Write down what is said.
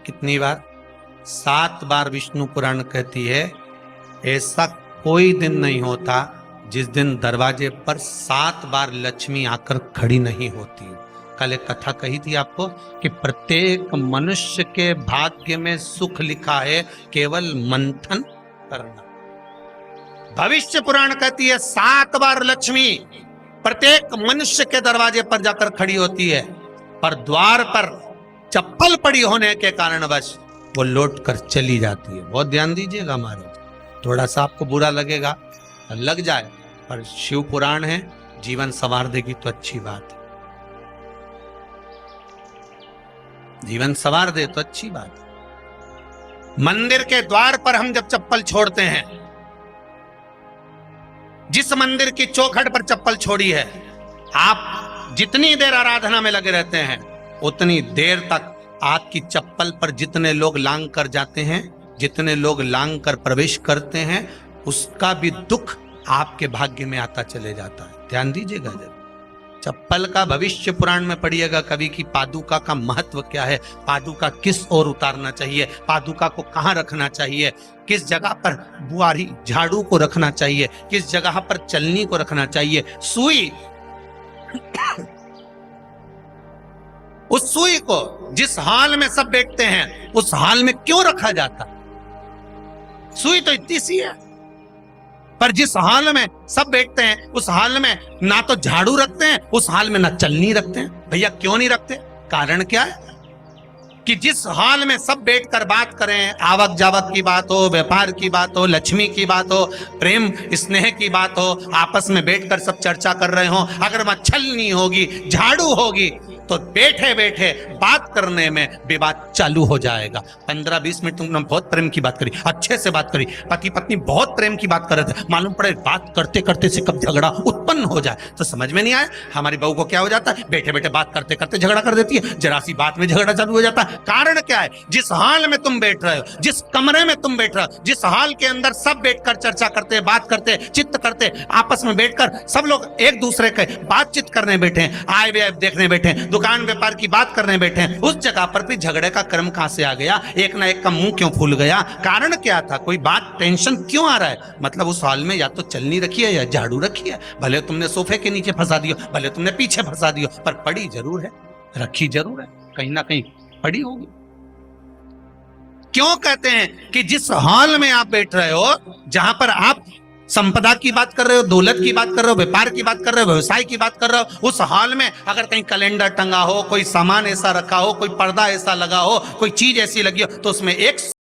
कितनी बार? 7 बार विष्णु पुराण कहती है ऐसा कोई दिन नहीं होता जिस दिन दरवाजे पर 7 बार लक्ष्मी आकर खड़ी नहीं होती। कल एक कथा कही थी आपको कि प्रत्येक मनुष्य के भाग्य में सुख लिखा है, केवल मंथन करना। भविष्य पुराण कहती है 7 बार लक्ष्मी प्रत्येक मनुष्य के दरवाजे पर जाकर खड़ी होती है, पर द्वार पर चप्पल पड़ी होने के कारणवश वो लौट कर चली जाती है। बहुत ध्यान दीजिएगा महाराज, थोड़ा सा आपको बुरा लगेगा, लग जाए, पर शिव पुराण है, जीवन संवार देगी तो अच्छी बात है, जीवन संवार दे तो अच्छी बात है। मंदिर के द्वार पर हम जब चप्पल छोड़ते हैं, जिस मंदिर की चौखट पर चप्पल छोड़ी है, आप जितनी देर आराधना में लगे रहते हैं उतनी देर तक आपकी चप्पल पर जितने लोग लांग कर जाते हैं, जितने लोग लांग कर प्रवेश करते हैं, उसका भी दुख आपके भाग्य में आता चले जाता है। ध्यान दीजिएगा जब चप्पल का भविष्य पुराण में पढ़िएगा कभी कि पादुका का महत्व क्या है, पादुका किस ओर उतारना चाहिए, पादुका को कहाँ रखना चाहिए, किस जगह पर बुआरी झाड़ू को रखना चाहिए, किस जगह पर चलनी को रखना चाहिए, सुई उस सुई को जिस हाल में सब बैठते हैं उस हाल में क्यों रखा जाता? सुई तो इतनी सी है, पर जिस हाल में सब बैठते हैं उस हाल में ना तो झाड़ू रखते हैं, उस हाल में ना चलनी रखते हैं। भैया क्यों नहीं रखते? कारण क्या है कि जिस हाल में सब बैठकर बात करें, आवक जावक की बात हो, व्यापार की बात हो, लक्ष्मी की बात हो, प्रेम स्नेह की बात हो, आपस में बैठकर सब चर्चा कर रहे हो, अगर वहां छलनी होगी, झाड़ू होगी तो बैठे बैठे बात करने में विवाद चालू हो जाएगा। 15-20 मिनट तुमने बहुत प्रेम की बात करी, अच्छे से बात करी, पति पत्नी बहुत प्रेम की बात कर रहे थे, मालूम पड़े बात करते करते से कब झगड़ा उत्पन्न हो जाए तो समझ में नहीं आया। हमारी बहू को क्या हो जाता है, बैठे बैठे बात करते करते झगड़ा कर देती है, जरा सी बात में झगड़ा चालू हो जाता है। कारण क्या है? जिस हाल में तुम बैठ रहे हो, जिस कमरे में तुम बैठ रहे हो, जिस हाल के अंदर सब बैठकर चर्चा करते, बात करते, चित्त करते, आपस में बैठकर सब लोग एक दूसरे के बातचीत करने बैठे हैं, आय व्यय देखने बैठे हैं, दुकान व्यापार की बात करने बैठे हैं, उस जगह पर भी झगड़े का क्रम कहां से आ गया? एक ना एक का मुंह क्यों फूल गया? कारण क्या था? कोई बात टेंशन क्यों आ रहा है? मतलब उस हाल में या तो चलनी रखी है या झाड़ू रखी है, भले तुमने सोफे के नीचे फंसा दियो, भले तुमने पीछे फंसा दियो, पर पड़ी जरूर है, रखी जरूर है, कहीं ना कहीं पड़ी होगी। क्यों कहते हैं कि जिस हाल में आप बैठ रहे हो, जहां पर आप संपदा की बात कर रहे हो, दौलत की बात कर रहे हो, व्यापार की बात कर रहे हो, व्यवसाय की बात कर रहे हो, उस हाल में अगर कहीं कैलेंडर टंगा हो, कोई सामान ऐसा रखा हो, कोई पर्दा ऐसा लगा हो, कोई चीज ऐसी लगी हो, तो उसमें एक